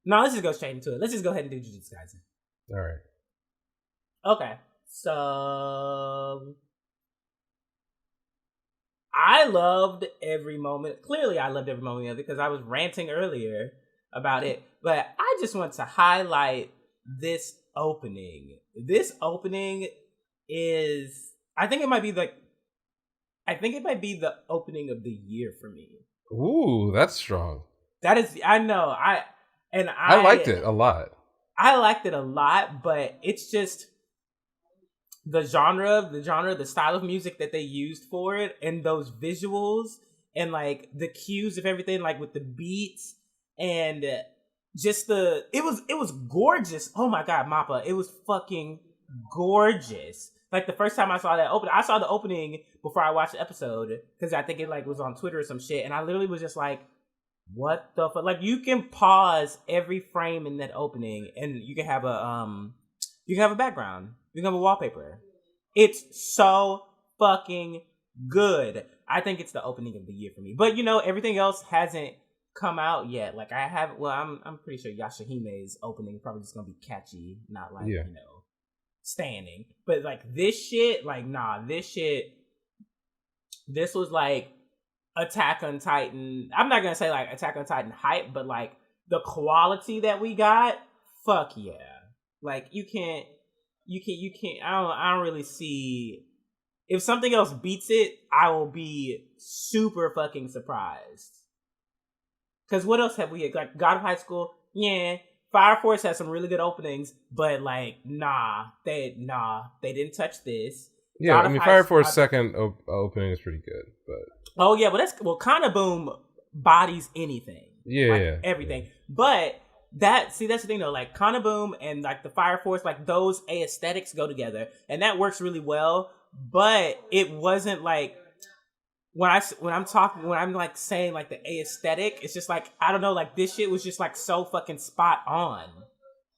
No, let's just go straight into it. Let's just go ahead and do Jujutsu Kaisen. All right. Okay, so I loved every moment. Clearly, I loved every moment of it because I was ranting earlier about it. But I just want to highlight this opening. This opening is, I think it might be the opening of the year for me. Ooh, that's strong. That is, I know. I liked it a lot. I liked it a lot, but it's just the genre, the style of music that they used for it, and those visuals, and like the cues of everything, like with the beats, and just it was gorgeous. Oh my god, Mappa, it was fucking gorgeous. Like the first time I saw that opening, I saw the opening before I watched the episode because I think it like was on Twitter or some shit, and I literally was just like, what the fuck? Like, you can pause every frame in that opening, and you can have a background. You can have a wallpaper. It's so fucking good. I think it's the opening of the year for me. But everything else hasn't come out yet. Like I'm pretty sure Yashihime's opening is probably just gonna be catchy, not like standing. But like this shit, like this was like Attack on Titan. I'm not gonna say like Attack on Titan hype, but like the quality that we got, fuck yeah. Like you can't. I don't really see. If something else beats it, I will be super fucking surprised. Because what else have we had? Like God of High School, yeah. Fire Force has some really good openings, but like they didn't touch this. Yeah, Fire Force second opening is pretty good, but oh yeah, but Kana Boom bodies anything. Yeah, everything. Yeah. But that's the thing though. Like Kana Boom and like the Fire Force, like those aesthetics go together, and that works really well. But it wasn't like when I'm like saying like the aesthetic, it's just like I don't know. Like this shit was just like so fucking spot on.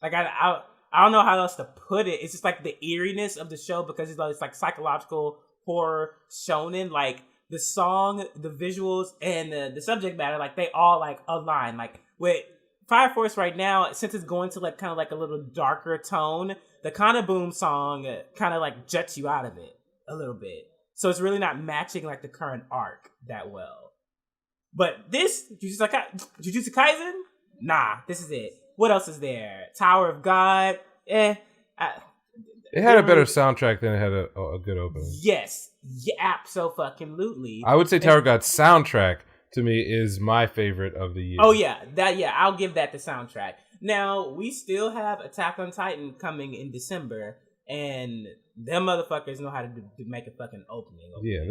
Like I don't know how else to put it. It's just like the eeriness of the show because it's like psychological horror shonen. Like the song, the visuals, and the subject matter, like they all like align. Like with Fire Force right now, since it's going to like kind of like a little darker tone, the Kana Boom song kind of like juts you out of it a little bit. So it's really not matching like the current arc that well. But this Jujutsu Kaisen, nah, this is it. What else is there? Tower of God, it had a better soundtrack than it had a good opening. Yes, yeah, absolutely. I would say Tower of God's soundtrack to me is my favorite of the year. Oh yeah, I'll give that the soundtrack. Now we still have Attack on Titan coming in December, and them motherfuckers know how to make a fucking opening. Yeah,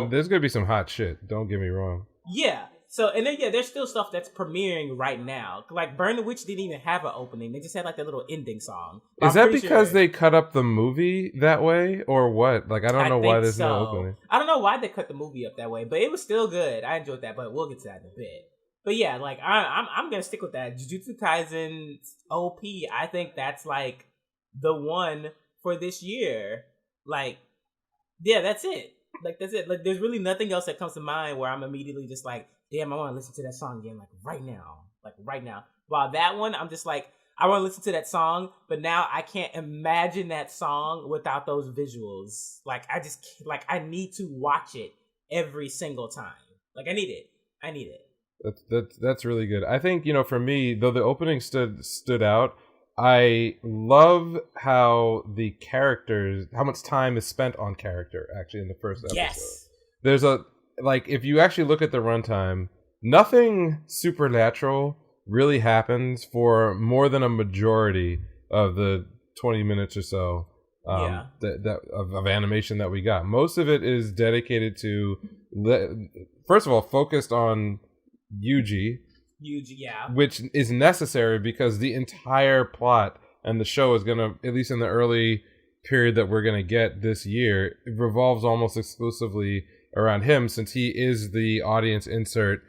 there's gonna be some hot shit. Don't get me wrong. Yeah. So and then there's still stuff that's premiering right now. Like Burn the Witch didn't even have an opening; they just had like that little ending song. Is that because they cut up the movie that way, or what? Like I don't know why there's no opening. I don't know why they cut the movie up that way, but it was still good. I enjoyed that, but we'll get to that in a bit. But yeah, like I'm gonna stick with that. Jujutsu Kaisen OP. I think that's like the one for this year. Like, yeah, that's it. Like that's it. Like there's really nothing else that comes to mind where I'm immediately just like, damn, I want to listen to that song again, like right now. While that one, I'm just like, I want to listen to that song, but now I can't imagine that song without those visuals. Like I need to watch it every single time. Like I need it. That's really good. I think for me, though the opening stood out, I love how the characters, how much time is spent on character actually in the first episode. Yes. There's if you actually look at the runtime, nothing supernatural really happens for more than a majority of the 20 minutes or so of animation that we got. Most of it is dedicated to, first of all, focused on Yuji, yeah. Which is necessary because the entire plot and the show is going to, at least in the early period that we're going to get this year, it revolves almost exclusively around him since he is the audience insert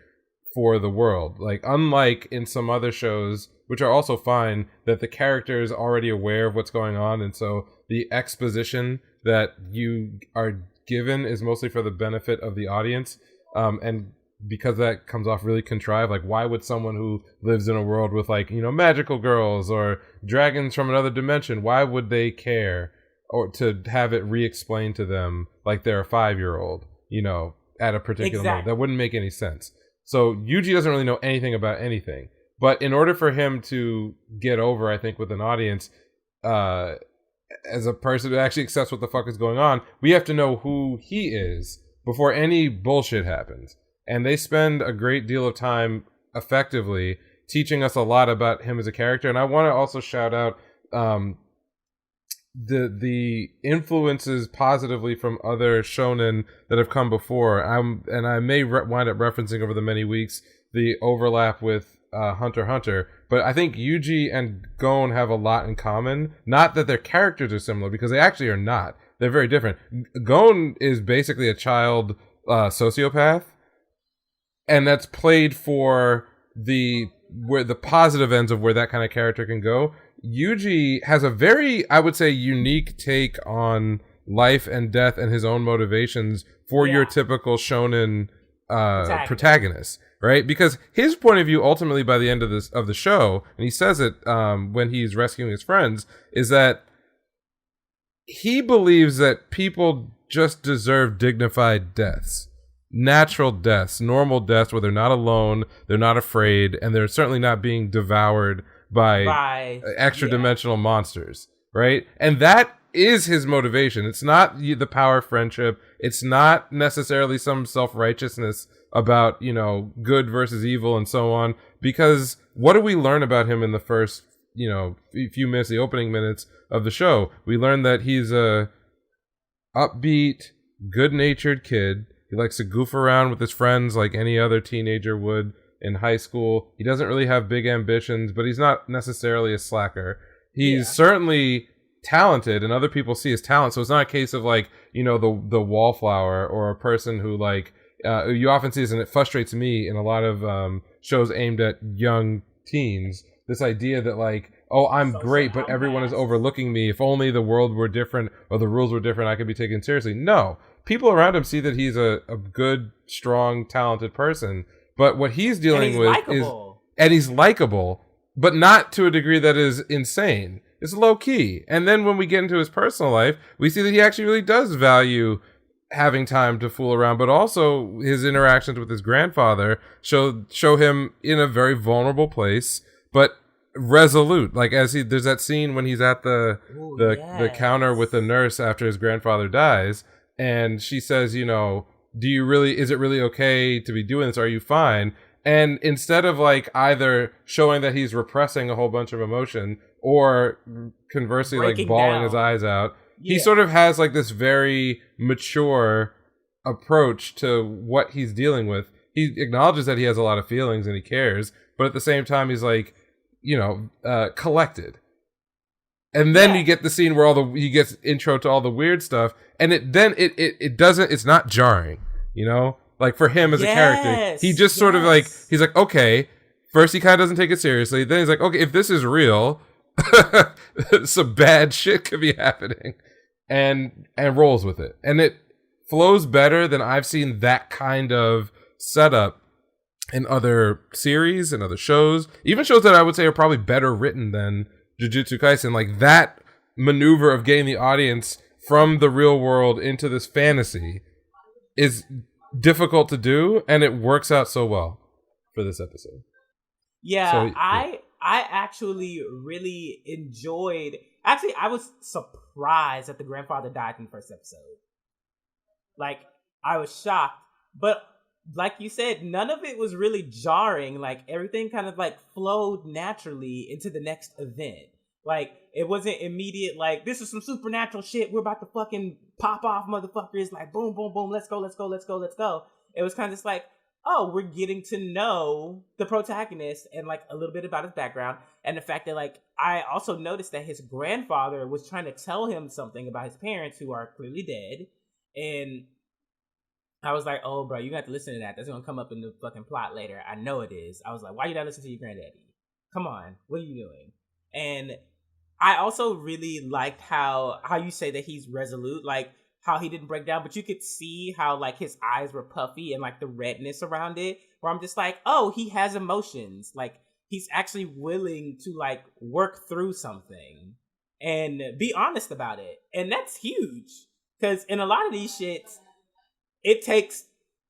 for the world. Like, unlike in some other shows, which are also fine, that the character is already aware of what's going on, and so the exposition that you are given is mostly for the benefit of the audience. And because that comes off really contrived. Like, why would someone who lives in a world with, like, you know, magical girls or dragons from another dimension, why would they care or to have it re-explained to them like they're a 5-year-old, you know, at a particular moment? That wouldn't make any sense. So Yuji doesn't really know anything about anything. But in order for him to get over, I think, with an audience, as a person who actually accepts what the fuck is going on, we have to know who he is before any bullshit happens. And they spend a great deal of time effectively teaching us a lot about him as a character. And I want to also shout out the influences positively from other shonen that have come before. I may wind up referencing over the many weeks the overlap with Hunter x Hunter, but I think Yuji and Gon have a lot in common. Not that their characters are similar, because they actually are not. They're very different. Gon is basically a child sociopath, and that's played for the positive ends of where that kind of character can go. Yuji has a very, I would say, unique take on life and death and his own motivations for your typical shonen protagonist, right? Because his point of view, ultimately, by the end of the show, and he says it when he's rescuing his friends, is that he believes that people just deserve dignified deaths. Natural deaths, normal deaths, where they're not alone, they're not afraid, and they're certainly not being devoured by extra-dimensional monsters, right? And that is his motivation. It's not the power of friendship. It's not necessarily some self-righteousness about, you know, good versus evil and so on. Because what do we learn about him in the first, you know, few minutes, the opening minutes of the show? We learn that he's a upbeat, good-natured kid. He likes to goof around with his friends like any other teenager would in high school. He doesn't really have big ambitions, but he's not necessarily a slacker. He's certainly talented, and other people see his talent. So it's not a case of, like, you know, the wallflower or a person who, like, you often see this, and it frustrates me in a lot of shows aimed at young teens. This idea that, like, oh, I'm great, but everyone is overlooking me. If only the world were different or the rules were different, I could be taken seriously. No. People around him see that he's a good, strong, talented person. But what he's dealing with is... And he's likable, but not to a degree that is insane. It's low-key. And then when we get into his personal life, we see that he actually really does value having time to fool around, but also his interactions with his grandfather show him in a very vulnerable place, but resolute. Like, there's that scene when he's at the counter with the nurse after his grandfather dies, and she says, you know, is it really okay to be doing this? Are you fine? And instead of, like, either showing that he's repressing a whole bunch of emotion or conversely, like, bawling his eyes out, he sort of has, like, this very mature approach to what he's dealing with. He acknowledges that he has a lot of feelings and he cares, but at the same time, he's, like, you know, collected. And then you get the scene where he gets intro to all the weird stuff, and it's not jarring, you know? Like, for him as a character, he just sort of, like, he's like, okay, first he kind of doesn't take it seriously, then he's like, okay, if this is real, some bad shit could be happening, and rolls with it. And it flows better than I've seen that kind of setup in other series and other shows, even shows that I would say are probably better written than Jujutsu Kaisen. Like, that maneuver of getting the audience from the real world into this fantasy is difficult to do, and it works out so well for this episode. I actually really enjoyed... Actually, I was surprised that the grandfather died in the first episode. Like, I was shocked. But like you said, none of it was really jarring. Like, everything kind of, like, flowed naturally into the next event. Like, it wasn't immediate, like, this is some supernatural shit, we're about to fucking pop off, motherfuckers. Like, boom, boom, boom, let's go, let's go, let's go, let's go. It was kind of just like, oh, we're getting to know the protagonist and, like, a little bit about his background. And the fact that, like, I also noticed that his grandfather was trying to tell him something about his parents, who are clearly dead. And I was like, oh, bro, you got to listen to that. That's going to come up in the fucking plot later. I know it is. I was like, why you not listening to your granddaddy? Come on. What are you doing? And I also really liked how you say that he's resolute. Like, how he didn't break down, but you could see how like his eyes were puffy and like the redness around it, where I'm just like, oh, he has emotions. Like he's actually willing to like work through something and be honest about it. And that's huge. Because in a lot of these shits, it takes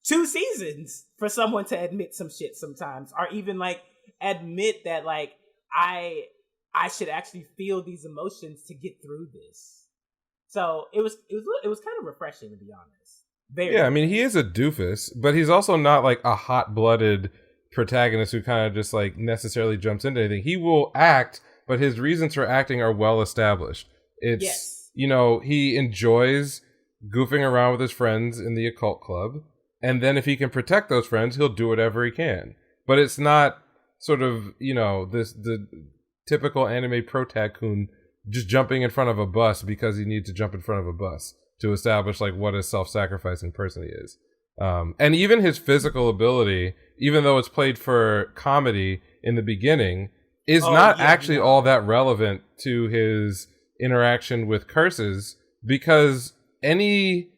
2 seasons for someone to admit some shit sometimes, or even like admit that like I should actually feel these emotions to get through this. So it was kind of refreshing, to be honest. Very. Yeah, I mean, he is a doofus, but he's also not like a hot-blooded protagonist who kind of just like necessarily jumps into anything. He will act, but his reasons for acting are well established. It's Yes. you know, he enjoys goofing around with his friends in the occult club, and then if he can protect those friends, he'll do whatever he can. But it's not sort of, you know, the typical anime protagoon just jumping in front of a bus because he needs to jump in front of a bus to establish like what a self-sacrificing person he is. And even his physical ability, even though it's played for comedy in the beginning, is not actually all that relevant to his interaction with curses, because any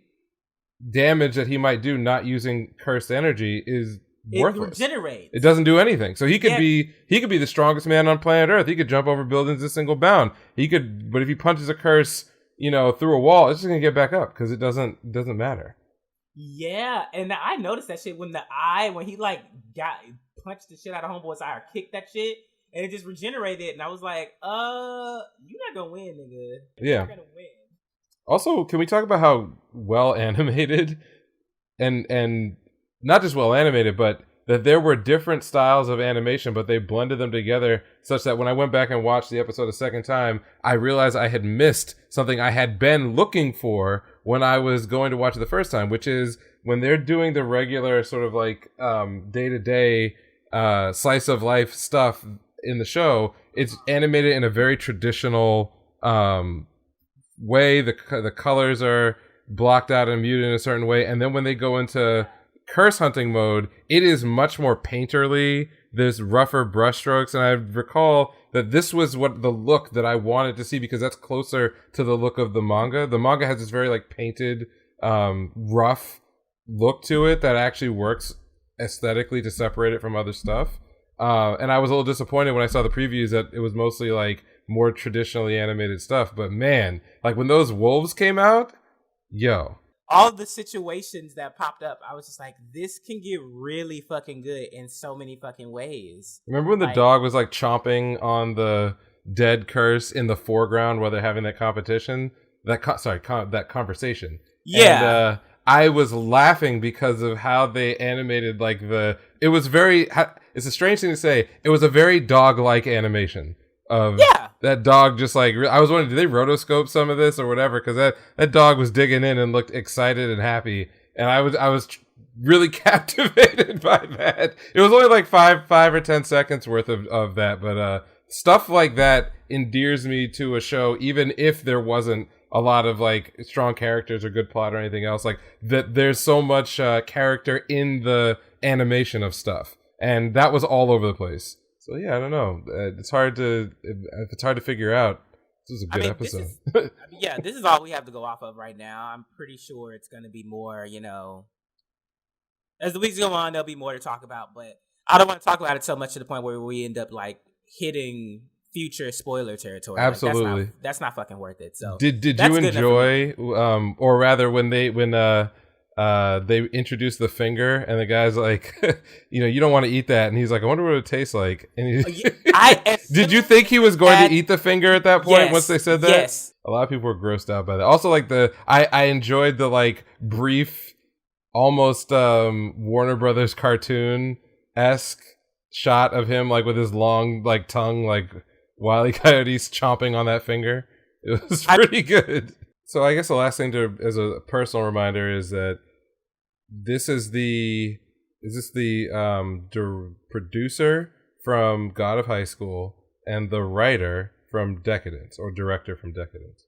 damage that he might do not using cursed energy is worthless. It regenerates. It doesn't do anything. So he could be the strongest man on planet Earth. He could jump over buildings a single bound. But if he punches a curse, you know, through a wall, it's just gonna get back up because it doesn't matter. Yeah, and I noticed that shit when he like punched the shit out of Homeboy's eye or kicked that shit, and it just regenerated, and I was like, you're not gonna win, nigga. You're not gonna win. Also, can we talk about how well animated and not just well animated, but that there were different styles of animation, but they blended them together such that when I went back and watched the episode a second time, I realized I had missed something I had been looking for when I was going to watch it the first time, which is when they're doing the regular sort of like day-to-day slice of life stuff in the show. It's animated in a very traditional way. The colors are blocked out and muted in a certain way, and then when they go into curse hunting mode, it is much more painterly. There's rougher brushstrokes, and I recall that this was what the look that I wanted to see, because that's closer to the look of the manga. The manga has this very like painted, rough look to it that actually works aesthetically to separate it from other stuff. And I was a little disappointed when I saw the previews that it was mostly like more traditionally animated stuff. But man, like when those wolves came out, all the situations that popped up, I was just like, this can get really fucking good in so many fucking ways. Remember when the dog was like chomping on the dead curse in the foreground while they're having that competition? That conversation. Yeah. And I was laughing because of how they animated like it was very, it's a strange thing to say, it was a very dog-like animation of that dog just like, I was wondering, did they rotoscope some of this or whatever? Because that dog was digging in and looked excited and happy, and I was really captivated by that. It was only like 5 or 10 seconds worth of that, but stuff like that endears me to a show, even if there wasn't a lot of like strong characters or good plot or anything else. Like that, there's so much character in the animation of stuff, and that was all over the place. So yeah, I don't know. It's hard to figure out. This is a good episode. This is all we have to go off of right now. I'm pretty sure it's going to be more, you know, as the weeks go on, there'll be more to talk about. But I don't want to talk about it so much to the point where we end up like hitting future spoiler territory. Absolutely, like, that's not fucking worth it. So did you enjoy, or rather, when they introduced the finger and the guy's like, you know, you don't want to eat that, and he's like, I wonder what it tastes like. And did you think he was going to eat the finger at that point? Once they said that, yes. A lot of people were grossed out by that. Also, like I enjoyed the like brief, almost Warner Brothers cartoon-esque shot of him like with his long like tongue, like Wile E. Coyote's chomping on that finger. It was pretty good. So I guess the last thing as a personal reminder is that this is the producer from God of High School and the writer from Decadence, or director from Decadence.